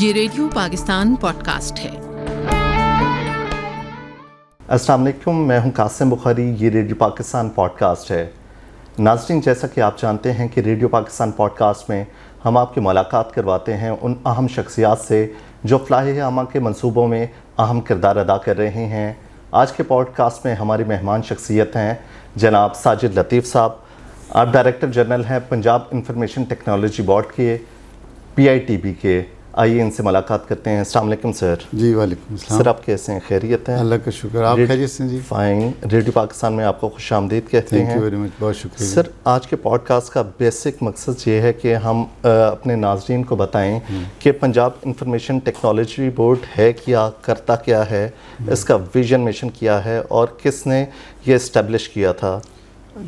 یہ radio Pakistan pod cost ہے۔ السلام علیکم، میں ہوں قاسم بخاری، یہ ریڈیو پاکستان پوڈ کاسٹ ہے۔ ناظرین، جیسا کہ آپ جانتے ہیں کہ ریڈیو پاکستان پوڈ کاسٹ میں ہم آپ کی ملاقات کرواتے ہیں ان اہم شخصیات سے جو فلاح عامہ کے منصوبوں میں اہم کردار ادا کر رہے ہیں۔ آج کے پوڈ کاسٹ میں ہماری مہمان شخصیت ہیں جناب ساجد لطیف صاحب۔ آپ ڈائریکٹر جنرل ہیں پنجاب انفارمیشن ٹیکنالوجی بورڈ کے PITB کے۔ آئیے ان سے ملاقات کرتے ہیں۔ السلام علیکم سر۔ جی وعلیکم السلام۔ سر آپ کیسے ہیں؟ خیریت ہیں؟ اللہ کا شکر، آپ خیریت سے؟ جی فائن۔ ریڈیو پاکستان میں آپ کو خوش آمدید کہتے ہیں۔ تھینک یو ویری مچ، بہت شکریہ سر، آج کے پوڈ کاسٹ کا بیسک مقصد یہ ہے کہ ہم اپنے ناظرین کو بتائیں کہ پنجاب انفارمیشن ٹیکنالوجی بورڈ ہے کیا، کرتا کیا ہے، اس کا ویژن مشن کیا ہے اور کس نے یہ اسٹیبلش کیا تھا۔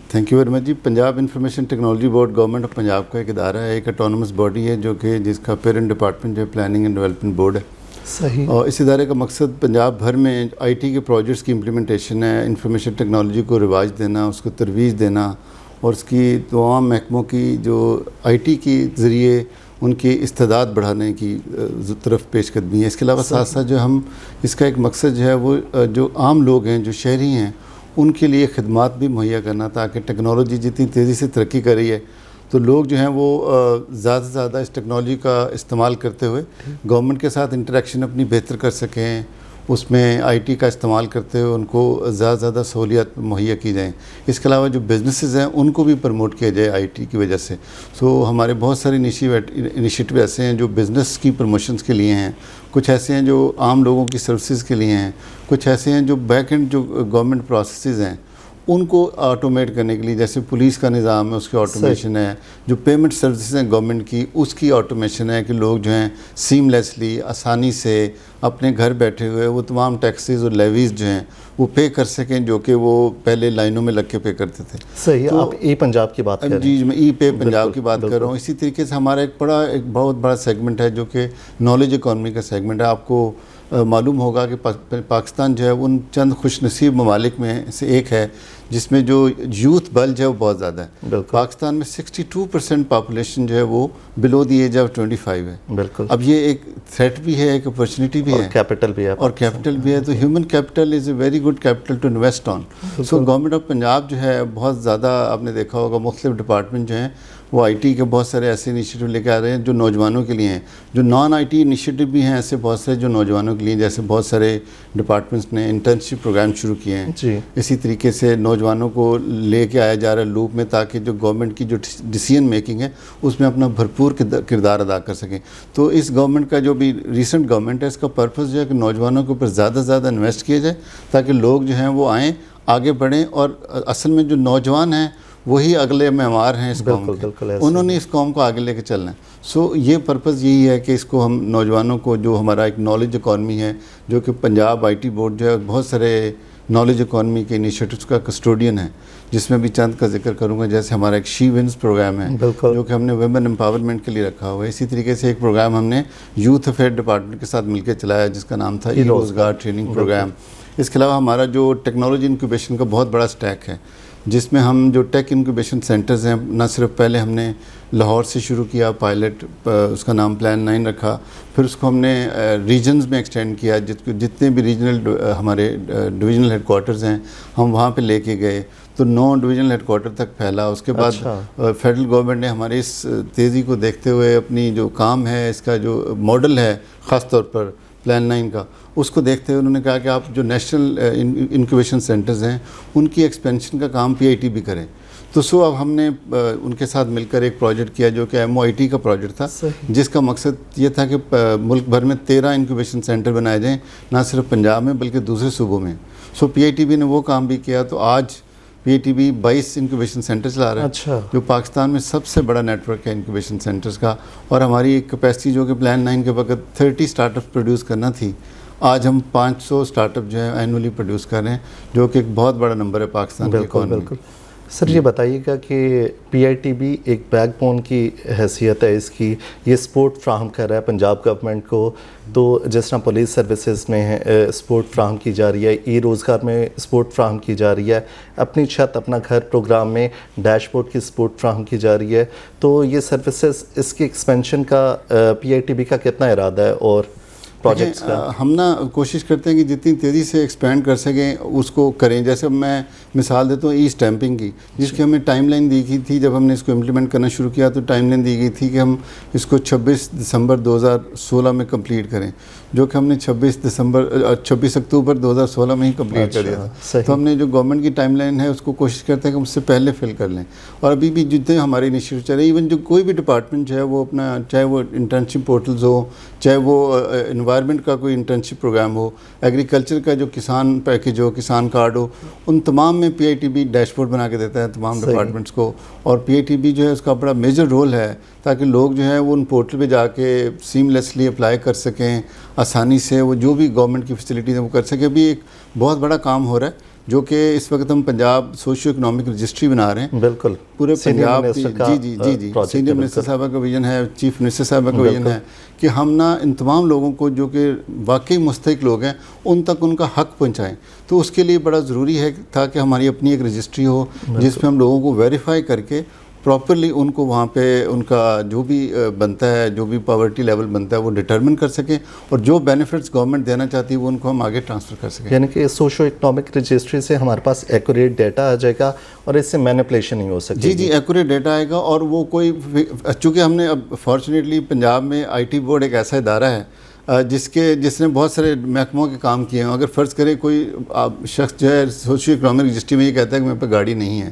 Thank you very much. جی، Punjab information technology board government of Punjab کا ایک ادارہ ہے، ایک اٹونومس باڈی ہے جو کہ جس کا پیرنٹ ڈپارٹمنٹ جو ہے پلاننگ اینڈ ڈیولپمنٹ بورڈ ہے۔ صحیح۔ اور اس ادارے کا مقصد پنجاب بھر میں IT کے پروجیکٹس کی امپلیمنٹیشن ہے، انفارمیشن ٹیکنالوجی کو رواج دینا، اس کو ترویج دینا اور اس کی تمام محکموں کی جو IT کے ذریعے ان کی استعداد بڑھانے کی طرف پیش قدمی ہے۔ اس کے علاوہ ساتھ ساتھ جو ہم اس کا ایک مقصد جو ہے وہ جو عام لوگ ہیں، جو شہری ہیں، ان کے لیے خدمات بھی مہیا کرنا، تاکہ ٹیکنالوجی جتنی تیزی سے ترقی کر رہی ہے تو لوگ جو ہیں وہ زیادہ سے زیادہ اس ٹیکنالوجی کا استعمال کرتے ہوئے گورنمنٹ کے ساتھ انٹریکشن اپنی بہتر کر سکیں، اس میں IT کا استعمال کرتے ہوئے ان کو زیادہ سے زیادہ سہولیات مہیا کی جائیں۔ اس کے علاوہ جو بزنسز ہیں ان کو بھی پروموٹ کیا جائے IT کی وجہ سے۔ ہمارے بہت سارے انیشیٹو ایسے ہیں جو بزنس کی پروموشنز کے لیے ہیں، کچھ ایسے ہیں جو عام لوگوں کی سروسز کے لیے ہیں، کچھ ایسے ہیں جو بیک اینڈ جو گورنمنٹ پروسیسز ہیں ان کو آٹومیٹ کرنے کے لیے، جیسے پولیس کا نظام ہے اس کی آٹومیشن ہے، جو پیمنٹ سروسز ہیں گورنمنٹ کی اس کی آٹومیشن ہے کہ لوگ جو ہیں سیملیسلی آسانی سے اپنے گھر بیٹھے ہوئے وہ تمام ٹیکسیز اور لیویز جو ہیں وہ پے کر سکیں، جو کہ وہ پہلے لائنوں میں لگ کے پے کرتے تھے۔ صحیح، آپ پنجاب کی بات کر رہے ہیں۔ جی، میں پے پنجاب کی بات کر رہا ہوں۔ اسی طریقے سے ہمارا ایک بہت بڑا سیگمنٹ ہے جو کہ نالج اکانومی کا سیگمنٹ ہے۔ آپ کو معلوم ہوگا کہ پاکستان جو ہے ان چند خوش نصیب ممالک میں سے ایک ہے جس میں جو یوتھ بلج ہے وہ بہت زیادہ ہے۔ پاکستان میں 62% پاپولیشن جو ہے وہ بلو دی ایج آف 25 ہے۔ بالکل۔ اب یہ ایک تھریٹ بھی ہے، ایک اپرچونٹی بھی ہے، کیپٹل بھی ہے، اور کیپٹل بھی ہے۔ تو human capital is a very good capital to invest on. Government of Punjab جو ہے بہت زیادہ، آپ نے دیکھا ہوگا مختلف ڈپارٹمنٹ جو ہیں وہ IT کے بہت سارے ایسے انیشیٹو لے کے آ رہے ہیں جو نوجوانوں کے لیے ہیں، جو نان IT انیشیٹو بھی ہیں ایسے بہت سارے جو نوجوانوں کے لیے، جیسے بہت سارے ڈپارٹمنٹس نے انٹرنشپ پروگرام شروع کیے ہیں۔ جی، اسی طریقے سے نوجوانوں کو لے کے آیا جا رہا ہے لوپ میں، تاکہ جو گورنمنٹ کی جو ڈیسیژن میکنگ ہے اس میں اپنا بھرپور کردار ادا کر سکیں۔ تو اس گورنمنٹ کا جو بھی ریسنٹ گورنمنٹ ہے اس کا پرپس جو ہے کہ نوجوانوں کے اوپر زیادہ سے زیادہ انویسٹ کیا جائے تاکہ لوگ جو ہیں وہ آئیں، آگے بڑھیں، اور اصل میں جو نوجوان ہیں وہی اگلے معمار ہیں اس قوم کے، انہوں نے اس قوم کو آگے لے کے چلنا ہے۔ یہ پرپس یہی ہے کہ اس کو ہم نوجوانوں کو، جو ہمارا ایک نالج اکانومی ہے جو کہ پنجاب IT بورڈ جو ہے بہت سارے نالج اکانومی کے انیشیٹوز کا کسٹوڈین ہے، جس میں بھی چند کا ذکر کروں گا۔ جیسے ہمارا ایک شی ونز پروگرام ہے جو کہ ہم نے ویمن امپاورمنٹ کے لیے رکھا ہوا ہے۔ اسی طریقے سے ایک پروگرام ہم نے یوتھ افیئر ڈپارٹمنٹ کے ساتھ مل کے چلایا جس کا نام تھا روزگار ٹریننگ پروگرام۔ اس کے علاوہ ہمارا جو ٹیکنالوجی انکیوبیشن کا بہت بڑا اسٹیک ہے، جس میں ہم جو ٹیک انکیوبیشن سینٹرز ہیں، نہ صرف پہلے ہم نے لاہور سے شروع کیا پائلٹ، اس کا نام پلان 9 رکھا، پھر اس کو ہم نے ریجنز میں ایکسٹینڈ کیا، جتنے بھی ریجنل ہمارے ڈویژنل ہیڈ کوارٹرز ہیں ہم وہاں پہ لے کے گئے، تو 9 ڈویژنل ہیڈ کوارٹر تک پھیلا۔ اس کے بعد فیڈرل گورنمنٹ نے ہمارے اس تیزی کو دیکھتے ہوئے اپنی جو کام ہے، اس کا جو ماڈل ہے خاص طور پر پلان 9 کا، اس کو دیکھتے ہوئے انہوں نے کہا کہ آپ جو نیشنل انکیوبیشن سینٹرز ہیں ان کی ایکسپینشن کا کام PITB کریں۔ تو اب ہم نے ان کے ساتھ مل کر ایک پروجیکٹ کیا جو کہ MOIT کا پروجیکٹ تھا، جس کا مقصد یہ تھا کہ ملک بھر میں 13 انکیوبیشن سینٹر بنائے جائیں، نہ صرف پنجاب میں بلکہ دوسرے صوبوں میں۔ PITB نے وہ کام بھی کیا، تو آج PITB 22 انکیوبیشن سینٹر چلا رہا ہے، جو پاکستان میں سب سے بڑا نیٹ ورک ہے انکیوبیشن سینٹرز کا۔ اور ہماری ایک کیپیسٹی جو کہ پلان 9 کے وقت 30 اسٹارٹ اپ پروڈیوس کرنا تھی، آج ہم 500 اسٹارٹ اپ جو ہے اینولی پروڈیوس کر رہے ہیں، جو کہ ایک بہت بڑا نمبر ہے پاکستان کی اکانومی۔ سر یہ بتائیے گا کہ پی آئی ٹی بی ایک بیک بون کی حیثیت ہے اس کی، یہ سپورٹ فراہم کر رہا ہے پنجاب گورنمنٹ کو، تو جس طرح پولیس سروسز میں سپورٹ فراہم کی جا رہی ہے، ای روزگار میں سپورٹ فراہم کی جا رہی ہے، اپنی چھت اپنا گھر پروگرام میں ڈیش بورڈ کی سپورٹ فراہم کی جا رہی ہے، تو یہ سروسز اس کی ایکسپینشن کا پی آئی ٹی بی کا کتنا ارادہ ہے اور پروجیکٹس کا؟ ہم نا کوشش کرتے ہیں کہ جتنی تیزی سے ایکسپینڈ کر سکیں اس کو کریں. جیسے میں مثال دیتا ہوں ای اسٹیمپنگ کی، جس کی ہمیں ٹائم لائن دی گئی تھی. جب ہم نے اس کو امپلیمنٹ کرنا شروع کیا تو ٹائم لائن دی گئی تھی کہ ہم اس کو 26 دسمبر 2016 میں کمپلیٹ کریں، جو کہ ہم نے 26 اکتوبر 2016 میں ہی کمپلیٹ کر دیا تھا. تو ہم نے جو گورنمنٹ کی ٹائم لائن ہے اس کو کوشش کرتے ہیں کہ ہم اس سے پہلے فل کر لیں. اور ابھی بھی جتنے ہمارے انیشیٹو چل رہے ہیں، ایون جو کوئی بھی ڈپارٹمنٹ جو ہے وہ اپنا، چاہے وہ انٹرنشپ پورٹلز ہو، چاہے وہ انوائرمنٹ کا کوئی انٹرنشپ پروگرام ہو، ایگریکلچر کا جو کسان پیکیج ہو، کسان کارڈ ہو، ان تمام میں P I T B dashboard بنا کے دیتا ہے تمام ڈپارٹمنٹس کو. اور پی آئی ٹی بی جو ہے اس کا بڑا میجر رول ہے تاکہ لوگ جو ہیں وہ ان پورٹل پہ جا کے سیملیسلی اپلائی کر سکیں، آسانی سے وہ جو بھی گورنمنٹ کی فیسلٹیز ہیں وہ کر سکیں. ابھی ایک بہت بڑا کام ہو رہا ہے جو کہ اس وقت ہم پنجاب سوشیو اکنامک رجسٹری بنا رہے ہیں. بالکل پورے پنجاب. جی سینئر منسٹر صاحبہ کا ویژن ہے، چیف منسٹر صاحبہ کا ویژن ہے کہ ہم نا ان تمام لوگوں کو جو کہ واقعی مستحق لوگ ہیں ان تک ان کا حق پہنچائیں. تو اس کے لیے بڑا ضروری ہے تھا کہ ہماری اپنی ایک رجسٹری ہو جس میں ہم لوگوں کو ویریفائی کر کے پراپرلی ان کو وہاں پہ ان کا جو بھی بنتا ہے، جو بھی پاورٹی لیول بنتا ہے وہ ڈٹرمن کر سکیں، اور جو بینیفٹس گورنمنٹ دینا چاہتی ہے وہ ان کو ہم آگے ٹرانسفر کر سکیں. یعنی کہ سوشو اکنامک رجسٹری سے ہمارے پاس ایکوریٹ ڈیٹا آ جائے گا اور اس سے مینیپولیشن نہیں ہو سکتی. جی ایکوریٹ ڈیٹا آئے گا. اور وہ کوئی، چونکہ ہم نے اب فارچونیٹلی پنجاب میں آئی ٹی بورڈ ایک ایسا ادارہ ہے جس نے بہت سارے محکموں کے کام کیے ہیں. اگر فرض کرے کوئی شخص جو ہے سوشیو اکنامک رجسٹری میں یہ کہتا ہے کہ میرے پہ گاڑی نہیں ہے،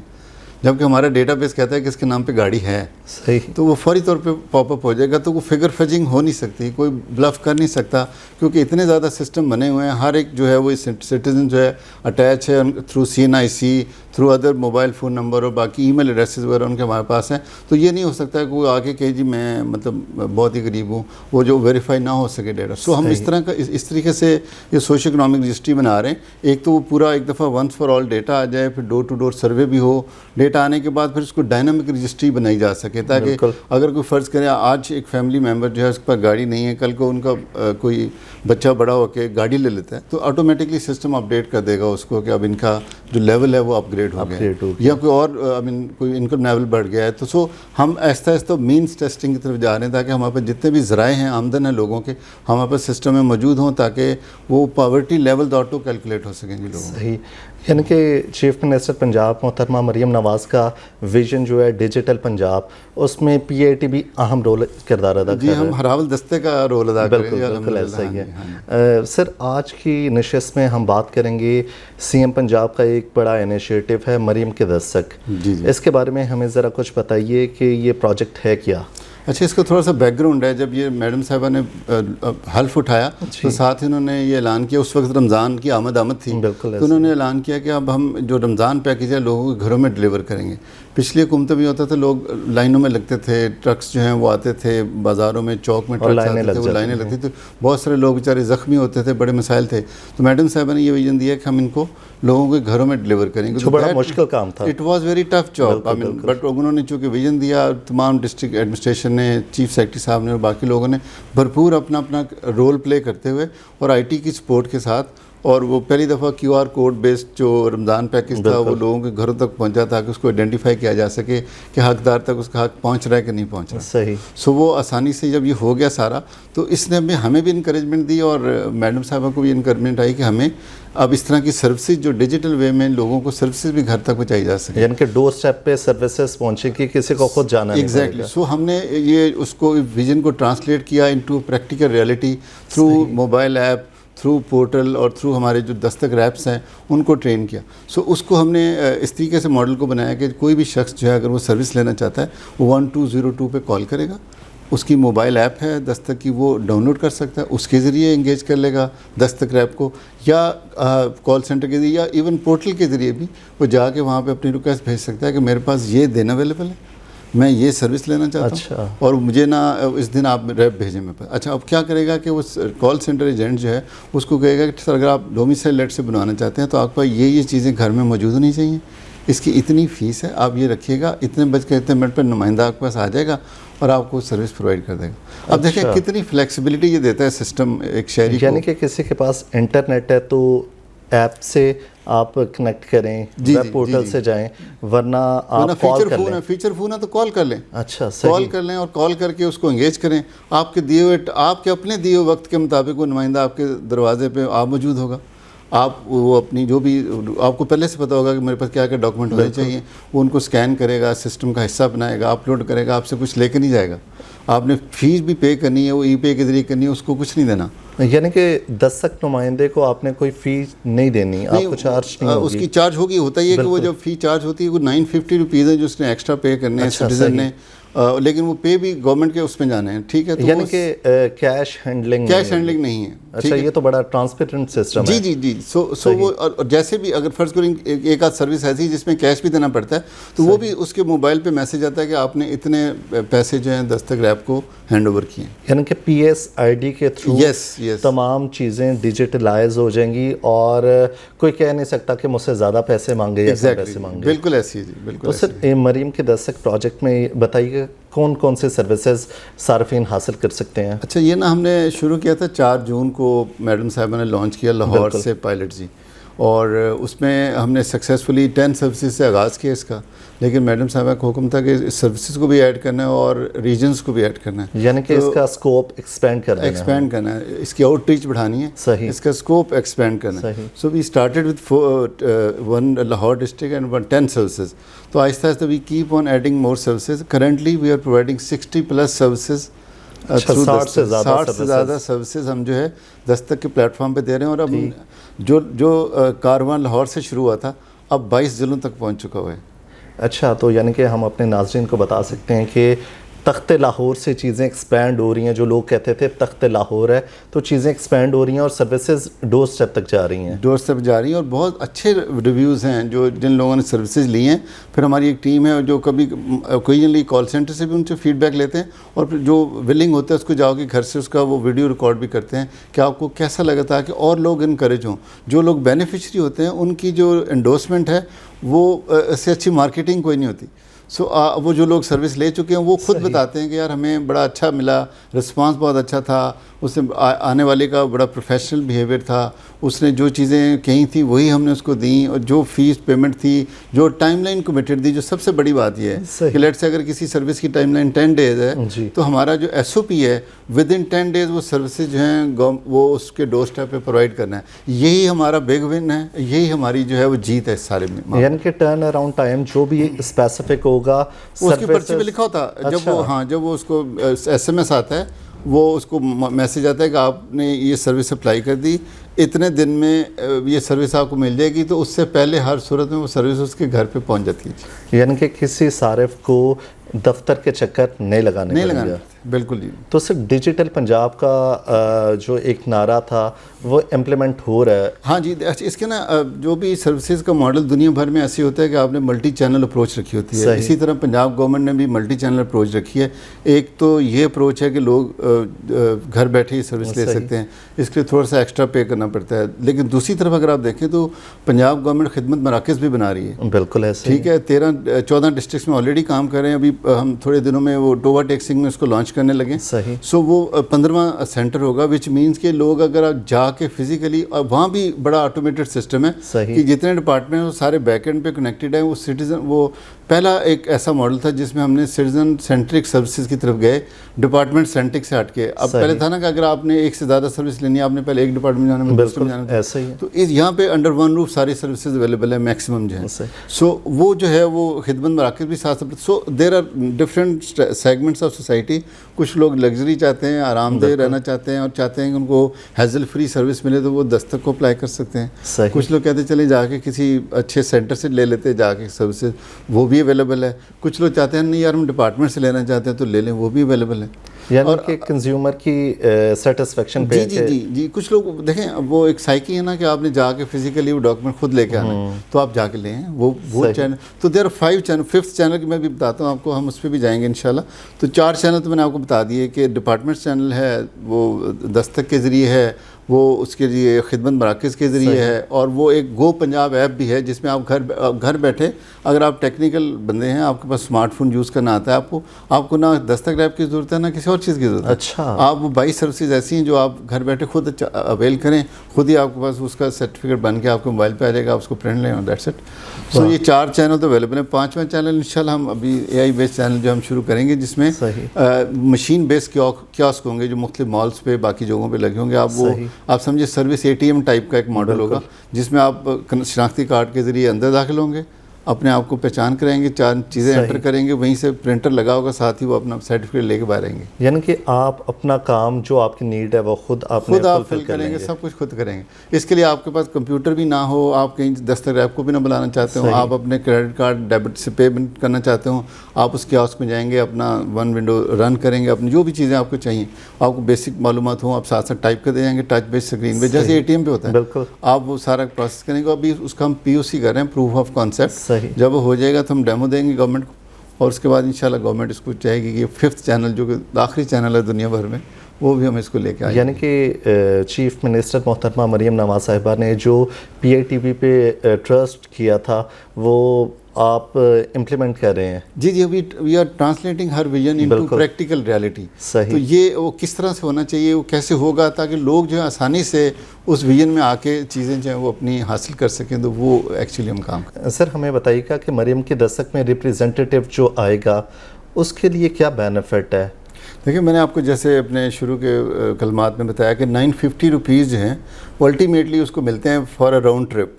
جبکہ ہمارا ڈیٹا بیس کہتا ہے کہ اس کے نام پہ گاڑی ہے، صحیح، تو وہ فوری طور پہ پاپ اپ ہو جائے گا. تو وہ فگر فجنگ ہو نہیں سکتی، کوئی بلف کر نہیں سکتا، کیونکہ اتنے زیادہ سسٹم بنے ہوئے ہیں. ہر ایک جو ہے وہ سٹیزن جو ہے اٹیچ ہے through CNIC، through other mobile phone number اور باقی ای میل ایڈریسز وغیرہ ان کے ہمارے پاس ہیں. تو یہ نہیں ہو سکتا کہ وہ آگے کہ جی میں مطلب بہت ہی غریب ہوں، وہ جو ویریفائی نہ ہو سکے ڈیٹا. سو ہم اس طرح کا اس طریقے سے یہ سوشل اکنامک رجسٹری بنا رہے ہیں. ایک تو وہ پورا ایک دفعہ ونس فار آل ڈیٹا آ جائے، پھر ڈور ٹو ڈور سروے بھی ہو. ڈیٹا آنے کے بعد پھر اس کو ڈائنامک رجسٹری بنائی جا سکے تاکہ اگر کوئی فرض کرے آج ایک فیملی ممبر جو ہے اس کے پاس گاڑی نہیں ہے، کل کو ان کا کوئی بچہ بڑا ہو کے گاڑی لے لیتا ہے تو آٹومیٹکلی سسٹم اپڈیٹ کر دے گا اس کو کہ اب ان کا جو لیول ہے وہ اپ گریڈ ہو گیا، یا کوئی اور کوئی انکم لیول بڑھ گیا ہے. تو ہم آہستہ آہستہ مینس ٹیسٹنگ کی طرف جا رہے ہیں تاکہ ہمارے پاس جتنے بھی ذرائع ہیں، آمدن ہیں لوگوں کے، ہمارے پاس سسٹم میں موجود ہوں تاکہ وہ پاورٹی لیول آٹو کیلکولیٹ ہو سکیں گے لوگوں. صحیح. یعنی کہ چیف منسٹر پنجاب محترمہ مریم نواز کا ویژن جو ہے ڈیجیٹل پنجاب، اس میں پی آئی ٹی بھی اہم رول کردار ادا کر رہا ہے. جی ہم ہراول دستے کا رول ادا کر رہے ہیں. بالکل ایسا ہی ہے. سر آج کی نشست میں ہم بات کریں گے سی ایم پنجاب کا ایک بڑا انیشیٹو ہے مریم کے دستک. اس کے بارے میں ہمیں ذرا کچھ بتائیے کہ یہ پروجیکٹ ہے کیا؟ اچھا، اس کا تھوڑا سا بیک گراؤنڈ ہے. جب یہ میڈم صاحبہ نے حلف اٹھایا تو ساتھ ہی انہوں نے یہ اعلان کیا، اس وقت رمضان کی آمد تھی، تو انہوں نے اعلان کیا کہ اب ہم جو رمضان پیکیج ہے لوگوں کے گھروں میں ڈلیور کریں گے. پچھلی حکومتیں بھی ہوتا تھا، لوگ لائنوں میں لگتے تھے، ٹرکس جو ہیں وہ آتے تھے بازاروں میں، چوک میں ٹرکس آتے تھے، وہ لائنیں لگتی تھیں، بہت سارے لوگ بیچارے زخمی ہوتے تھے، بڑے مسائل تھے. تو میڈم صاحبہ نے یہ ویژن دیا کہ ہم ان کو لوگوں کے گھروں میں ڈلیور کریں گے. بڑا مشکل کام تھا. It was very tough job, but انہوں نے چونکہ ویژن دیا، تمام ڈسٹرکٹ ایڈمنسٹریشن نے، چیف سیکرٹری صاحب نے اور باقی لوگوں نے بھرپور اپنا رول پلے کرتے ہوئے اور آئی ٹی کی سپورٹ کے ساتھ. اور وہ پہلی دفعہ QR کوڈ بیسڈ جو رمضان پیکیج تھا وہ لوگوں کے گھروں تک پہنچا تاکہ اس کو آئیڈینٹیفائی کیا جا سکے کہ حقدار تک اس کا حق پہنچ رہا ہے کہ نہیں پہنچ رہا. صحیح. سو وہ آسانی سے جب یہ ہو گیا سارا تو اس نے ہمیں بھی انکریجمنٹ دی اور میڈم صاحبہ کو بھی انکریجمنٹ آئی کہ ہمیں اب اس طرح کی سروسز جو ڈیجیٹل وے میں لوگوں کو سروسز بھی گھر تک پہنچائی جا سکے، یعنی کہ ڈور اسٹیپ پہ سروسز پہنچے کہ کسی کو خود جانا نہیں. ایگزیکٹلی. سو ہم نے یہ اس کو ویژن کو ٹرانسلیٹ کیا into practical reality through mobile app, through portal اور تھرو ہمارے جو دستک ریپس ہیں ان کو ٹرین کیا. سو اس کو ہم نے اس طریقے سے ماڈل کو بنایا کہ کوئی بھی شخص جو ہے اگر وہ سروس لینا چاہتا ہے وہ 1202 پہ کال کرے گا، اس کی موبائل ایپ ہے دستک کی، وہ ڈاؤن لوڈ کر سکتا ہے، اس کے ذریعے انگیج کر لے گا دستک ریپ کو، یا کال سینٹر کے ذریعے یا ایون پورٹل کے ذریعے بھی وہ جا کے وہاں پہ اپنی ریکویسٹ بھیج سکتا ہے کہ میرے پاس یہ دن اویلیبل ہے، میں یہ سروس لینا چاہتا ہوں اور مجھے نا اس دن آپ ریپ بھیجیں میرے پاس. اچھا، اب کیا کرے گا کہ وہ کال سینٹر ایجنٹ جو ہے اس کو کہے گا کہ سر اگر آپ ڈومیسائل لیٹ سے بنوانا چاہتے ہیں تو آپ کو یہ چیزیں گھر میں موجود ہونی چاہیے، اس کی اتنی فیس ہے, آپ یہ رکھیے گا, اتنے بج کے اتنے منٹ پہ نمائندہ آپ کے پاس آ جائے گا اور آپ کو سروس پرووائڈ کر دے گا. اب دیکھیں کتنی فلیکسیبلٹی یہ دیتا ہے سسٹم ایک شہری کو. یعنی کہ کسی کے پاس انٹرنیٹ ہے تو ایپ سے آپ کنیکٹ کریں, ویب پورٹل سے جائیں, ورنہ آپ کال کر لیں. فیچر فون ہے تو کال کر لیں. اچھا, کال کر لیں اور کال کر کے اس کو انگیج کریں. آپ کے اپنے دیے ہوئے وقت کے مطابق وہ نمائندہ آپ کے دروازے پہ آپ موجود ہوگا. آپ وہ اپنی جو بھی آپ کو پہلے سے پتہ ہوگا کہ میرے پاس کیا کیا ڈاکومنٹ ہونے چاہیے, وہ ان کو اسکین کرے گا, سسٹم کا حصہ بنائے گا, اپلوڈ کرے گا, آپ سے کچھ لے کے نہیں جائے گا. آپ نے فیس بھی پے کرنی ہے, وہ ای پے کے ذریعے کرنی ہے, اس کو کچھ نہیں دینا. یعنی کہ دستک نمائندے کو آپ نے کوئی فیس نہیں دینی, آپ کو چارج نہیں ہوگی. اس کی چارج ہوگی. ہوتا یہ کہ وہ جب فی چارج ہوتی ہے وہ 950 روپیز ہے جو اس نے ایکسٹرا پے کرنے ہیں سٹیزن نے, لیکن وہ پے بھی گورنمنٹ کے اس میں جانے ہیں. ٹھیک ہے, یعنی کہ کیش ہینڈلنگ نہیں ہے. اچھا, یہ تو بڑا ٹرانسپیرنٹ سسٹم ہے. جی. سو وہ اور جیسے بھی اگر فرض کریں ایک آدھ سروس ایسی ہے جس میں کیش بھی دینا پڑتا ہے تو وہ بھی اس کے موبائل پہ میسج آتا ہے کہ آپ نے اتنے پیسے جو ہیں دستک ریپ کو ہینڈ اوور کیے. یعنی کہ پی ایس آئی ڈی کے تھرو تمام چیزیں ڈیجیٹلائز ہو جائیں گی اور کوئی کہہ نہیں سکتا کہ مجھ سے زیادہ پیسے مانگے یا کم پیسے مانگے. بالکل ایسی ہے جی, بالکل. تو سر مریم کے دستک پروجیکٹ میں بتائیے کون کون سے سروسز صارفین حاصل کر سکتے ہیں؟ اچھا, یہ نا ہم نے شروع کیا تھا 4 جون کو, میڈم صاحبہ نے لانچ کیا لاہور سے پائلٹ جی, اور اس میں ہم نے سکسیزفلی 10 سروسز سے آغاز کیا اس کا. لیکن میڈم صاحبہ کا حکم تھا کہ سروسز کو بھی ایڈ کرنا ہے اور ریجنز کو بھی ایڈ کرنا ہے, یعنی کہ اس کا اسکوپ ایکسپینڈ کرنا ہے, اس کی آؤٹ ریچ بڑھانی ہے, صحیح, اس کا اسکوپ ایکسپینڈ کرنا ہے. So we started with 1 Lahore district and 10 services. تو آہستہ آہستہ we keep on adding more services. Currently we are providing 60+ services. 60 سے زیادہ سروسز ہم جو ہے دستک کے پلیٹ فارم پہ دے رہے ہیں. اور اب جو کارواں لاہور سے شروع ہوا تھا اب 22 ضلعوں تک پہنچ چکا ہوا ہے. اچھا, تو یعنی کہ ہم اپنے ناظرین کو بتا سکتے ہیں کہ تخت لاہور سے چیزیں ایکسپینڈ ہو رہی ہیں. جو لوگ کہتے تھے تخت لاہور ہے تو چیزیں ایکسپینڈ ہو رری ہیں اور سروسز ڈور اسٹیپ تک جا رہی ہیں. اور بہت اچھے ریویوز ہیں جو جن لوگوں نے سروسز لی ہیں. پھر ہماری ایک ٹیم ہے جو کبھی اوکیجنلی کال سینٹر سے بھی ان سے فیڈ بیک لیتے ہیں, اور پھر جو ولنگ ہوتا ہے اس کو جاؤ کہ گھر سے اس کا وہ ویڈیو ریکارڈ بھی کرتے ہیں کہ آپ کو کیسا لگا تھا, کہ اور لوگ انکریج ہوں. جو لوگ بینیفیشری ہوتے ہیں ان کی جو انڈورسمنٹ ہے وہ اس سے اچھی مارکیٹنگ کوئی نہیں ہوتی. سو وہ جو لوگ سروس لے چکے ہیں وہ خود بتاتے ہیں کہ یار ہمیں بڑا اچھا ملا, رسپانس بہت اچھا تھا, اس سے آنے والے کا بڑا پروفیشنل بیہیویئر تھا, اس نے جو چیزیں کہیں تھیں وہی ہم نے اس کو دیں, اور جو فیس پیمنٹ تھی, جو ٹائم لائن کمیٹڈ تھی. جو سب سے بڑی بات یہ ہے کہ لیٹ سے اگر کسی سروس کی ٹائم لائن 10 days ہے تو ہمارا جو SOP ہے ودن 10 days وہ سروسز جو ہیں وہ اس کے ڈور اسٹیپ پہ پرووائڈ کرنا ہے. یہی ہمارا بگ ون ہے, یہی ہماری جو ہے وہ جیت ہے اس سارے میں. یعنی کہ ٹرن اراؤنڈ ٹائم جو بھی اسپیسیفک ہوگا اس کی پرچی پہ لکھا ہوتا ہے. جب وہ اس کو SMS آتا ہے, وہ اس کو میسج آتا ہے کہ آپ نے یہ سروس اپلائی کر دی, اتنے دن میں یہ سروس آپ کو مل جائے گی. تو اس سے پہلے ہر صورت میں وہ سروس اس کے گھر پہ پہنچ جاتی ہے. یعنی کہ کسی صارف کو دفتر کے چکر نہیں لگانے. بالکل جی. تو صرف ڈیجیٹل پنجاب کا جو ایک نعرہ تھا وہ امپلیمنٹ ہو رہا ہے. ہاں جی, اس کے نا جو بھی سروسز کا ماڈل دنیا بھر میں ایسے ہوتا ہے کہ آپ نے ملٹی چینل اپروچ رکھی ہوتی ہے. اسی طرح پنجاب گورنمنٹ نے بھی ملٹی چینل اپروچ رکھی ہے. ایک تو یہ اپروچ ہے کہ لوگ گھر بیٹھے ہی سروس لے سکتے ہیں, اس کے لیے تھوڑا سا ایکسٹرا پے کرنا پڑتا ہے. لیکن دوسری طرف اگر آپ دیکھیں تو پنجاب گورنمنٹ خدمت مراکز بھی بنا رہی ہے. بالکل ایسے, ٹھیک ہے. 14 ڈسٹرکٹس میں آلریڈی کام کر رہے ہیں. ابھی ہم تھوڑے دنوں میں وہ ٹووا ٹیکسنگ میں اس کو لانچ کرنے لگے. سو وہ 15واں سینٹر ہوگا, وچ مینس کہ لوگ اگر آپ جا کے فزیکلی, اور وہاں بھی بڑا آٹومیٹڈ سسٹم ہے کہ جتنے ڈپارٹمنٹ وہ سارے بیک اینڈ پہ کنیکٹڈ ہیں. وہ سٹیزن, وہ پہلا ایک ایسا ماڈل تھا جس میں ہم نے سٹیزن سینٹرک سروسز کی طرف گئے, ڈپارٹمنٹ سینٹرک سے ہٹ کے. اب پہلے تھا نا کہ اگر آپ نے ایک سے زیادہ سروس لینی ہے آپ نے پہلے ایک ڈپارٹمنٹ جانا ہے, ایسا ہی ہے. تو یہاں پہ انڈر ون روف ساری سروسز اویلیبل ہیں میکسیمم جو ہے. سو وہ جو ہے وہ خدمت مراکز بھی ساتھ. So there are different segments of society. کچھ لوگ لگژری چاہتے ہیں, آرام دہ رہنا چاہتے ہیں, اور چاہتے ہیں کہ ان کو ہیزل فری سروس ملے, تو وہ دستک کو اپلائی کر سکتے ہیں. کچھ لوگ کہتے ہیں چلیں جا کے کسی اچھے سینٹر سے لے لیتے جا کے سروسز, وہ بھی اویلیبل ہے. کچھ لوگ چاہتے ہیں نہیں یار ہم ڈپارٹمنٹ سے لینا چاہتے ہیں تو لے لیں, وہ بھی اویلیبل ہے. یعنی کہ کنزیومر کی سیٹسفیکشن پہ. جی کچھ لوگ دیکھیں وہ ایک سائیکی ہے نا کہ آپ نے جا کے فزیکلی وہ ڈاکومنٹ خود لے کے آنا ہے, تو آپ جا کے لیں. وہ چینل تو دیر 5 چینل. 5th چینل کی میں بھی بتاتا ہوں آپ کو, ہم اس پہ بھی جائیں گے انشاءاللہ. تو 4 چینل تو میں نے آپ کو بتا دیے کہ ڈپارٹمنٹ چینل ہے, وہ دستک کے ذریعے ہے, وہ اس کے لیے خدمت مراکز کے ذریعے ہے، اور وہ ایک گو پنجاب ایپ بھی ہے جس میں آپ گھر بیٹھے، اگر آپ ٹیکنیکل بندے ہیں، آپ کے پاس اسمارٹ فون یوز کرنا آتا ہے، آپ کو نہ دستک ایپ کی ضرورت ہے نہ کسی اور چیز کی ضرورت ہے. اچھا، آپ وہ 22 سروسز ایسی ہیں جو آپ گھر بیٹھے خود اویل کریں، خود ہی آپ کے پاس اس کا سرٹیفکیٹ بن کے آپ کے موبائل پہ آ جائے گا، آپ اس کو پرنٹ لیں اور دیٹس اٹ. سو یہ 4 چینل تو اویلیبل ہیں. 5واں چینل انشاءاللہ ہم ابھی اے آئی بیس چینل جو ہم شروع کریں گے، جس میں مشین بیس کیاسک ہوں گے جو مختلف مالز پہ باقی جگہوں پہ لگے ہوں گے. آپ سمجھے سروس ATM ٹائپ کا ایک ماڈل ہوگا جس میں آپ شناختی کارڈ کے ذریعے اندر داخل ہوں گے، اپنے آپ کو پہچان کریں گے، 4 چیزیں انٹر کریں گے، وہیں سے پرنٹر لگا ہوگا، ساتھ ہی وہ اپنا سرٹیفکیٹ لے کے باہر آئیں گے. یعنی کہ آپ اپنا کام جو آپ کی نیڈ ہے وہ خود آپ فل کریں گے، سب کچھ خود کریں گے. اس کے لیے آپ کے پاس کمپیوٹر بھی نہ ہو، آپ کہیں دستک ایپ کو بھی نہ بلانا چاہتے ہوں، آپ اپنے کریڈٹ کارڈ ڈیبٹ سے پیمنٹ کرنا چاہتے ہوں، آپ اس کیاسک میں جائیں گے، اپنا 1 ونڈو رن کریں گے، اپنی جو بھی چیزیں آپ کو چاہیے، آپ کو بیسک معلومات ہوں، آپ ساتھ ساتھ ٹائپ کر دے جائیں گے ٹچ بیس اسکرین پہ، جیسے ATM پہ ہوتا ہے. بالکل آپ وہ سارا پروسیس کریں گے. ابھی اس کا ہم POC کر رہے ہیں، پروف آف کانسیپٹ. جب وہ ہو جائے گا تو ہم ڈیمو دیں گے گورنمنٹ کو، اور اس کے بعد انشاءاللہ گورنمنٹ اس کو چاہے گی کہ 5th چینل جو کہ آخری چینل ہے دنیا بھر میں، وہ بھی ہم اس کو لے کے آئیں. یعنی کہ چیف منسٹر محترمہ مریم نواز صاحبہ نے جو PITV پہ ٹرسٹ کیا تھا وہ آپ امپلیمنٹ کر رہے ہیں. جی ابھی we are translating her vision into practical reality. صحیح. تو یہ وہ کس طرح سے ہونا چاہیے، وہ کیسے ہوگا تاکہ لوگ جو ہے آسانی سے اس ویژن میں آ کے چیزیں جو ہیں وہ اپنی حاصل کر سکیں، تو وہ ایکچولی ہم کام کریں. سر ہمیں بتائیے گا کہ مریم کی دستک میں ریپریزنٹیٹیو جو آئے گا اس کے لیے کیا بینیفٹ ہے؟ دیکھیں، میں نے آپ کو جیسے اپنے شروع کے کلمات میں بتایا کہ 950 روپیز جو ہیں وہ الٹیمیٹلی اس کو ملتے ہیں فار اے راؤنڈ ٹرپ.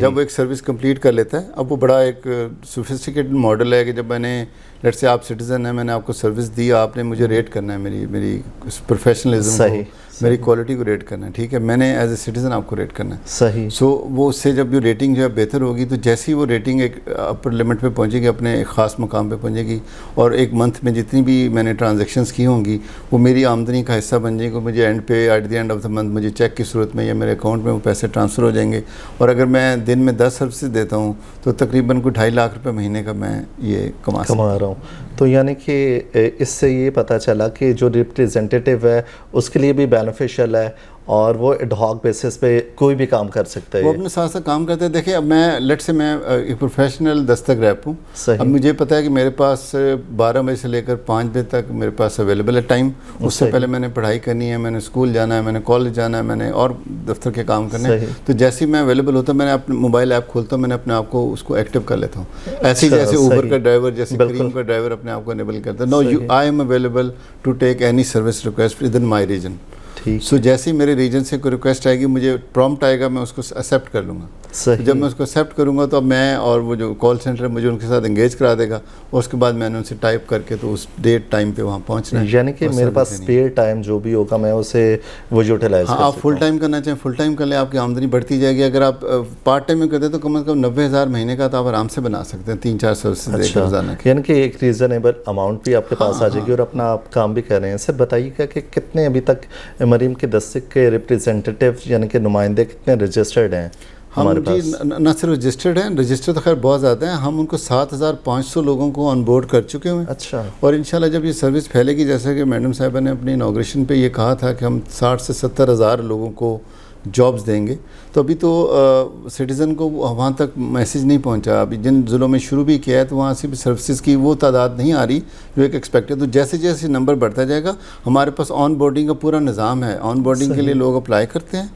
جب وہ ایک سروس کمپلیٹ کر لیتا ہے. اب وہ بڑا ایک سوفسٹیکیٹڈ ماڈل ہے کہ جب میں نے لیٹ سے آپ سٹیزن ہیں، میں نے آپ کو سروس دی، آپ نے مجھے ریٹ کرنا ہے، میری پروفیشنلزم کو، میری کوالٹی کو ریٹ کرنا ہے. ٹھیک ہے، میں نے ایز اے سٹیزن آپ کو ریٹ کرنا ہے. صحیح. سو وہ اس سے جب جو ریٹنگ جو ہے بہتر ہوگی، تو جیسی وہ ریٹنگ ایک اپر لمٹ پہ پہنچے گی، اپنے ایک خاص مقام پہ پہنچے گی، اور ایک منتھ میں جتنی بھی میں نے ٹرانزیکشنز کی ہوں گی وہ میری آمدنی کا حصہ بن جائے گی. مجھے اینڈ پہ at the end of the month مجھے چیک کی صورت میں یا میرے اکاؤنٹ میں وہ پیسے ٹرانسفر ہو جائیں گے. اور اگر میں دن میں 10 سروسز دیتا ہوں تو تقریباً کوئی 2.5 لاکھ روپے مہینے کا میں یہ کما رہا ہوں. تو یعنی کہ اس سے یہ پتہ چلا کہ جو ریپریزنٹیٹیو ہے اس کے لیے بھی بینیفیشل ہے، اور وہ ایڈ ہاک بیسس پہ کوئی بھی کام کر سکتا ہے. وہ اپنے ساتھ ساتھ کام کرتے ہیں. دیکھیں، اب میں لیٹ سے میں ایک پروفیشنل دستک ریپ ہوں. اب مجھے پتہ ہے کہ میرے پاس 12 بجے سے لے کر 5 بجے تک میرے پاس اویلیبل ہے ٹائم. اس سے پہلے میں نے پڑھائی کرنی ہے، میں نے اسکول جانا ہے، میں نے کالج جانا ہے، میں نے اور دفتر کے کام کرنے ہیں. تو جیسے میں اویلیبل ہوتا ہوں، میں نے اپنے موبائل ایپ کھولتا ہوں، میں نے اپنے آپ کو اس کو ایکٹیو کر لیتا ہوں. ایسے جیسے اوبر کا ڈرائیور، جیسے کریم کا ڈرائیور اپنے آپ کو انیبل کرتا ہے. Now I am available to take any service request within my region. So جیسے ہی میرے ریجن سے کوئی ریکویسٹ آئے گی، مجھے پرومپٹ آئے گا، میں اس کو ایکسیپٹ کر لوں گا. جب میں اس کو ایکسیپٹ کروں گا تو اب میں اور وہ جو کال سینٹر ہے مجھے ان کے ساتھ انگیج کرا دے گا، اور اس کے بعد میں نے ان سے ٹائپ کر کے تو اس ڈیٹ ٹائم پہ وہاں پہنچنا ہے. یعنی کہ میرے پاس اسپیئر ٹائم جو بھی ہوگا میں اسے وہ یوٹیلائز کر سکتا ہوں. آپ فل ٹائم کرنا چاہیں فل ٹائم کر لیں، آپ کی آمدنی بڑھتی جائے گی. اگر آپ پارٹ ٹائم میں کرتے تو کم از کم 90,000 مہینے کا تو آپ آرام سے بنا سکتے ہیں 3-4 سروسز دے کر روزانہ. یعنی کہ ایک ریزنیبل اماؤنٹ بھی آپ کے پاس آ جائے گی اور اپنا آپ کام بھی کر رہے ہیں. سر بتائیے گا کہ کتنے ابھی تک مریم کی دستک کے ریپریزنٹیٹیو یعنی کہ نمائندے کتنے رجسٹرڈ ہیں ہمارے پاس؟ جی نہ صرف رجسٹرڈ ہیں، رجسٹر تو خیر بہت زیادہ ہیں. ہم ان کو 7,500 لوگوں کو آن بورڈ کر چکے ہوئے ہیں. اچھا. اور انشاءاللہ جب یہ سروس پھیلے گی، جیسا کہ میڈم صاحبہ نے اپنی انوگریشن پہ یہ کہا تھا کہ ہم 60 سے 70 ہزار لوگوں کو جابز دیں گے، تو ابھی تو سٹیزن کو وہاں تک میسیج نہیں پہنچا. ابھی جن ضلعوں میں شروع بھی کیا ہے تو وہاں سے بھی سروسز کی وہ تعداد نہیں آ رہی جو ایک ایکسپیکٹ ہے. تو جیسے جیسے نمبر بڑھتا جائے گا، ہمارے پاس آن بورڈنگ کا پورا نظام ہے. آن بورڈنگ کے لیے لوگ اپلائی کرتے ہیں،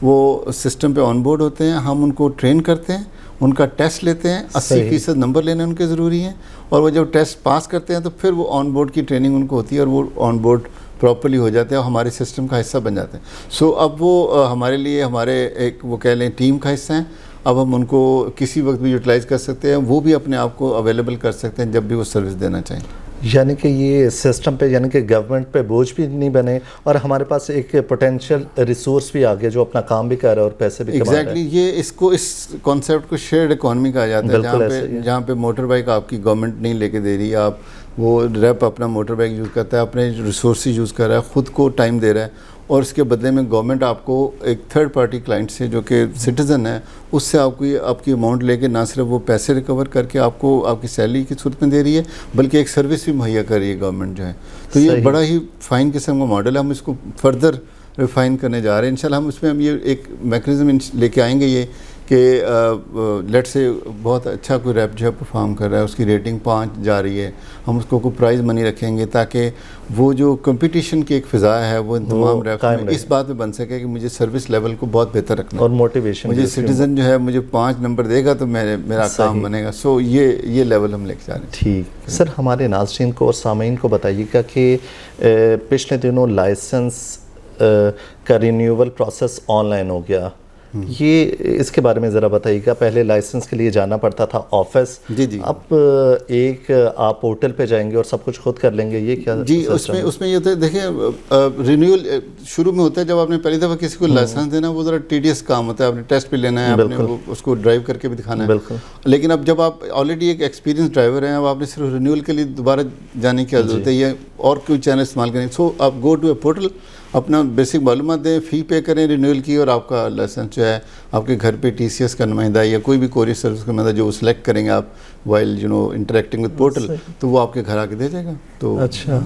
وہ سسٹم پہ آن بورڈ ہوتے ہیں، ہم ان کو ٹرین کرتے ہیں، ان کا ٹیسٹ لیتے ہیں. 80% نمبر لینے ان کے ضروری ہیں، اور وہ جب ٹیسٹ پاس کرتے ہیں تو پھر وہ آن بورڈ کی ٹریننگ ان کو ہوتی ہے، اور وہ آن بورڈ پراپرلی ہو جاتے ہیں اور ہمارے سسٹم کا حصہ بن جاتے ہیں. سو اب وہ ہمارے لیے ہمارے ایک وہ کہہ لیں ٹیم کا حصہ ہیں. اب ہم ان کو کسی وقت بھی یوٹیلائز کر سکتے ہیں، وہ بھی اپنے آپ کو اویلیبل کر سکتے ہیں جب بھی وہ سروس دینا چاہیں. یعنی کہ یہ سسٹم پہ یعنی کہ گورنمنٹ پہ بوجھ بھی نہیں بنے، اور ہمارے پاس ایک پوٹینشیل ریسورس بھی آ گیا جو اپنا کام بھی کر رہا ہے اور پیسے بھی کما رہا ہے. ایگزیکٹلی، یہ اس کانسیپٹ کو شیئرڈ اکانومی کہا جاتا ہے، جہاں پہ موٹر بائک آپ کی گورنمنٹ نہیں لے کے دے رہی، آپ وہ ریپ اپنا موٹر بائک یوز کرتا ہے، اپنے ریسورسز یوز کر رہا ہے، خود کو ٹائم دے رہا ہے، اور اس کے بدلے میں گورنمنٹ آپ کو ایک تھرڈ پارٹی کلائنٹ سے جو کہ سٹیزن ہے اس سے آپ کی اماؤنٹ لے کے نہ صرف وہ پیسے ریکور کر کے آپ کو آپ کی سیلری کی صورت میں دے رہی ہے، بلکہ ایک سروس بھی مہیا کر رہی ہے گورنمنٹ جو ہے. تو یہ بڑا ہی فائن قسم کا ماڈل ہے. ہم اس کو فردر ریفائن کرنے جا رہے ہیں. انشاءاللہ ہم اس میں ہم یہ ایک میکنزم لے کے آئیں گے یہ کہ لیٹ سے بہت اچھا کوئی ریپ جو ہے پرفارم کر رہا ہے, اس کی ریٹنگ 5 جا رہی ہے, ہم اس کو کوئی پرائز منی رکھیں گے تاکہ وہ جو کمپٹیشن کی ایک فضا ہے وہ ان تمام ریپ میں اس بات پہ بن سکے کہ مجھے سروس لیول کو بہت بہتر رکھنا اور موٹیویشن, مجھے سٹیزن جو ہے مجھے 5 نمبر دے گا تو میرا کام بنے گا. سو یہ لیول ہم لے کے جا رہے ہیں. ٹھیک سر, ہمارے ناظرین کو اور سامعین کو بتائیے گا کہ پچھلے دنوں لائسنس کا رینیول پروسیس آن لائن ہو گیا, یہ اس کے بارے میں ذرا بتائیے گا. پہلے لائسنس کے لیے جانا پڑتا تھا آفس, جی اب ایک آپ پورٹل پہ جائیں گے اور سب کچھ خود کر لیں گے, یہ کیا جی اس میں یہ ہوتا ہے دیکھیں رینیول شروع میں ہوتا ہے جب آپ نے پہلی دفعہ کسی کو لائسنس دینا, وہ ذرا ٹیڈیس کام ہوتا ہے, آپ نے ٹیسٹ بھی لینا ہے, آپ نے اس کو ڈرائیو کر کے بھی دکھانا ہے. لیکن اب جب آپ آلریڈی ایک ایکسپیرینس ڈرائیور ہیں, اب آپ نے صرف رینیول کے لیے دوبارہ جانے کی ضرورت ہے یا اور کوئی چینل استعمال کریں. سو آپ گو ٹو اے پورٹل, اپنا بیسک معلومات دیں, فی پے کریں رینیول کی, اور آپ کا لائسنس جو ہے آپ کے گھر پہ ٹی سی ایس کا نمائندہ یا کوئی بھی کوریئر سروس کا نمائندہ جو سلیکٹ کریں گے آپ وائل انٹریکٹنگ وتھ پورٹل, تو وہ آپ کے گھر آ کے دے جائے گا. تو اچھا,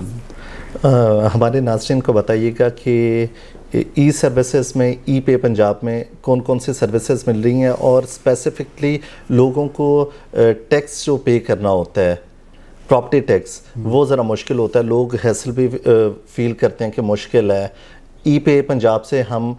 ہمارے ناظرین کو بتائیے گا کہ ای سروسز میں ای پے پنجاب میں کون کون سی سروسز مل رہی ہیں, اور اسپیسیفکلی لوگوں کو ٹیکس جو پے کرنا ہوتا ہے پراپرٹی ٹیکس, وہ ذرا مشکل ہوتا ہے, لوگ حیصل بھی فیل کرتے ہیں کہ مشکل ہے. ای پے پنجاب سے ہم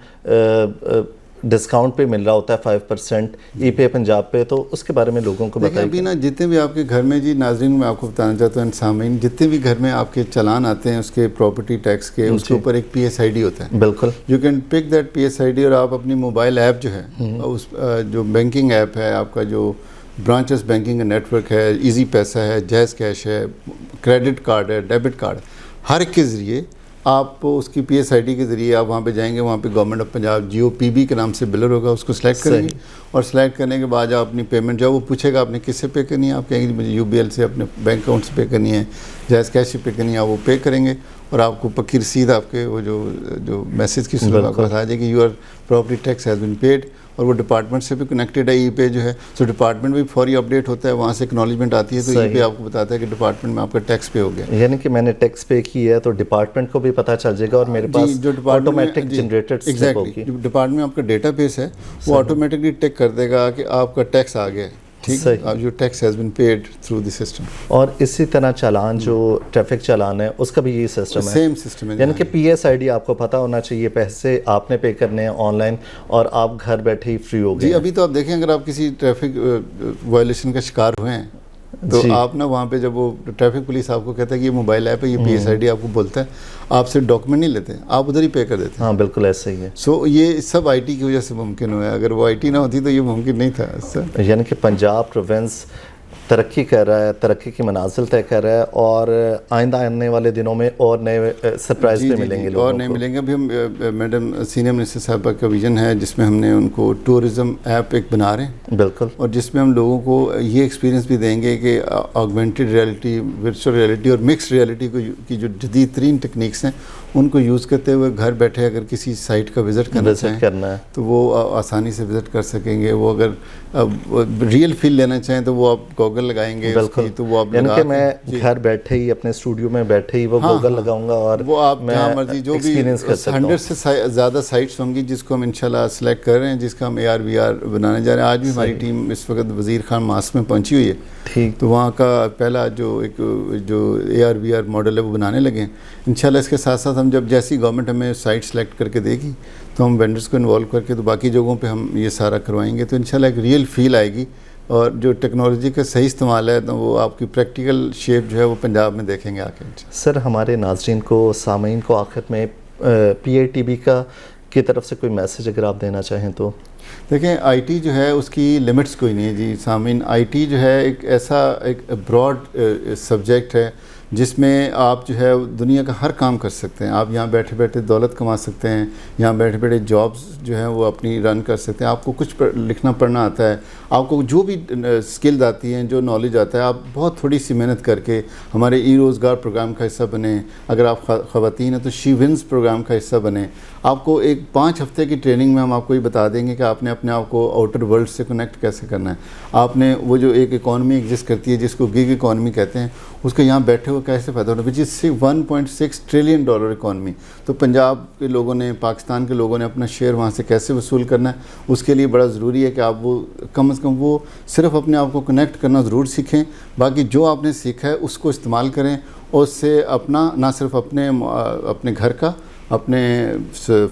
ڈسکاؤنٹ پہ مل رہا ہوتا ہے 5% ای پے پنجاب پہ, تو اس کے بارے میں لوگوں کو بتائیے. ابھی نا جتنے بھی آپ کے گھر میں, جی ناظرین میں آپ کو بتانا چاہتا ہوں سامعین, جتنے بھی گھر میں آپ کے چلان آتے ہیں اس کے پراپرٹی ٹیکس کے, اس کے اوپر ایک پی ایس آئی ڈی ہوتا ہے. بالکل, you can pick that P S I D, اور آپ اپنی موبائل ایپ جو ہے, اس جو بینکنگ ایپ ہے آپ کا, جو برانچز بینکنگ کا نیٹ ورک ہے, ایزی پیسہ ہے, جیز کیش ہے, کریڈٹ کارڈ ہے, ڈیبٹ کارڈ, ہر ایک کے ذریعے آپ اس کی پی ایس آئی ڈی کے ذریعے آپ وہاں پہ جائیں گے. وہاں پہ گورنمنٹ آف پنجاب جیو پی بی کے نام سے بلر ہوگا, اس کو سلیکٹ کریں گے, اور سلیکٹ کرنے کے بعد آپ اپنی پیمنٹ جو ہے وہ پوچھے گا آپ نے کس سے پے کرنی ہے, آپ کہیں گے مجھے یو بی ایل سے اپنے بینک اکاؤنٹ سے پے کرنی ہے, جیز کیش سے پے کرنی ہے, وہ پے کریں گے, اور آپ کو پکی رسید آپ کے وہ جو میسیج کی صورت آپ کو بتا جائے کہ your property tax has been paid, اور وہ ڈپارٹمنٹ سے بھی کنیکٹڈ ہے ای پے جو ہے. سو ڈپارٹمنٹ بھی فوری اپڈیٹ ہوتا ہے, وہاں سے اکنالجمنٹ آتی ہے, تو ای پے آپ کو بتاتا ہے کہ ڈپارٹمنٹ میں آپ کا ٹیکس پے ہو گیا, یعنی کہ میں نے ٹیکس پے کی ہے, تو ڈپارٹمنٹ کو بھی پتہ چل جائے گا, اور میرے پاس آٹومیٹک جنریٹڈ سلپ ہوگی. ڈپارٹمنٹ میں آپ کا ڈیٹا بیس ہے, وہ آٹومیٹکلی ٹیک کر دے گا کہ آپ کا ٹیکس آ گیا, ٹھیک ہے, جو tax has been paid through the system. اور اسی طرح چالان جو ٹریفک چالان ہے اس کا بھی یہی سسٹم ہے, سیم سسٹم ہے, یعنی کہ پی ایس آئی ڈی آپ کو پتہ ہونا چاہیے, پیسے آپ نے پے کرنے ہیں آن لائن, اور آپ گھر بیٹھے ہی فری ہو گئے. جی ابھی تو آپ دیکھیں, اگر آپ کسی ٹریفک وائلیشن کا شکار ہوئے ہیں تو آپ نا وہاں پہ جب وہ ٹریفک پولیس آپ کو کہتا ہے کہ یہ موبائل ایپ ہے, یہ پی ایس آئی ڈی آپ کو بولتا ہے, آپ سے ڈاکومنٹ نہیں لیتے, آپ ادھر ہی پے کر دیتے ہیں. ہاں بالکل ایسا ہی ہے. سو یہ سب آئی ٹی کی وجہ سے ممکن ہوا ہے, اگر وہ آئی ٹی نہ ہوتی تو یہ ممکن نہیں تھا. یعنی کہ پنجاب پروونس ترقی کر رہا ہے, ترقی کی منازل طے کر رہا ہے, اور آئندہ آنے والے دنوں میں اور نئے سرپرائز بھی ملیں گے لوگوں کو. اور نئے ملیں گے. ابھی ہم میڈم سینئر منسٹر صاحبہ کا ویژن ہے جس میں ہم نے ان کو ٹورزم ایپ ایک بنا رہے ہیں. بالکل, اور جس میں ہم لوگوں کو یہ ایکسپیرینس بھی دیں گے کہ آگمنٹڈ ریئلٹی, ورچوئل ریئلٹی اور مکسڈ ریئلٹی کی جو جدید ترین ٹیکنیکس ہیں ان کو یوز کرتے ہوئے گھر بیٹھے اگر کسی سائٹ کا وزٹ کرنا چاہیں تو وہ آسانی سے وزٹ کر سکیں گے. وہ اگر ریئل فیل لینا چاہیں تو وہ آپ گوگل لگائیں گے, تو وہ آپ یعنی کہ میں گھر بیٹھے ہی اپنے اسٹوڈیو میں بیٹھے ہی وہ گوگل لگاؤں گا, اور وہ آپ جہاں مرضی جو بھی 100 سے زیادہ سائٹس ہوں گی جس کو ہم انشاءاللہ سلیکٹ کر رہے ہیں, جس کا ہم AR/VR بنانے جا رہے ہیں. آج بھی ہماری ٹیم اس وقت وزیر خان ماسک میں پہنچی ہوئی ہے. ٹھیک, تو وہاں کا پہلا جو AR/VR ماڈل ہے وہ بنانے لگے ہیں. انشاءاللہ اس کے ساتھ ساتھ ہم جب جیسی گورنمنٹ ہمیں سائٹ سلیکٹ کر کے دے گی تو ہم وینڈرز کو انوالو کر کے تو باقی جگہوں پہ ہم یہ سارا کروائیں گے, تو انشاءاللہ ایک ریئل فیل آئے گی. اور جو ٹیکنالوجی کا صحیح استعمال ہے تو وہ آپ کی پریکٹیکل شیپ جو ہے وہ پنجاب میں دیکھیں گے آ کے. سر ہمارے ناظرین کو, سامعین کو آخر میں PITB کی طرف سے کوئی میسیج اگر آپ دینا چاہیں تو. دیکھیں آئی ٹی جو ہے اس کی لمٹس کوئی نہیں ہے جی سامعین. آئی ٹی جو ہے ایک ایسا ایک براڈ سبجیکٹ ہے جس میں آپ جو ہے دنیا کا ہر کام کر سکتے ہیں. آپ یہاں بیٹھے بیٹھے دولت کما سکتے ہیں, یہاں بیٹھے بیٹھے جابز جو ہیں وہ اپنی رن کر سکتے ہیں. آپ کو کچھ لکھنا پڑھنا آتا ہے, آپ کو جو بھی سکلز آتی ہیں, جو نالج آتا ہے, آپ بہت تھوڑی سی محنت کر کے ہمارے ای روزگار پروگرام کا حصہ بنیں. اگر آپ خواتین ہیں تو شی ونز پروگرام کا حصہ بنیں. آپ کو ایک 5 ہفتے کی ٹریننگ میں ہم آپ کو یہ بتا دیں گے کہ آپ آپ نے اپنے آپ کو آؤٹر ورلڈ سے کنیکٹ کیسے کرنا ہے, آپ نے وہ جو ایک اکانومی ایگزسٹ کرتی ہے جس کو گگ اکانومی کہتے ہیں, اس کا یہاں بیٹھے ہوئے کیسے فائدہ ہونا, وچ از 1.6 ٹریلین ڈالر اکانومی. تو پنجاب کے لوگوں نے, پاکستان کے لوگوں نے اپنا شیئر وہاں سے کیسے وصول کرنا ہے, اس کے لیے بڑا ضروری ہے کہ آپ وہ کم از کم وہ صرف اپنے آپ کو کنیکٹ کرنا ضرور سیکھیں. باقی جو آپ نے سیکھا ہے اس کو استعمال کریں, اور اس سے اپنا نہ صرف اپنے گھر کا, اپنے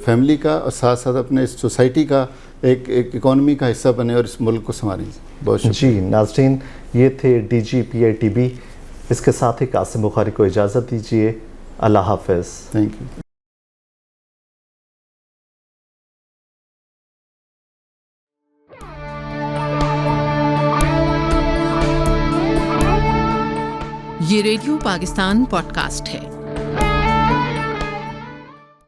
فیملی کا, اور ساتھ ساتھ اپنے سوسائٹی کا ایک اکانومی کا حصہ بنے اور اس ملک کو سنواریں. بہت شکریہ. جی ناظرین, یہ تھے DGPITB. اس کے ساتھ ہی قاسم بخاری کو اجازت دیجیے. اللہ حافظ. Thank you. یہ ریڈیو پاکستان پوڈ کاسٹ ہے.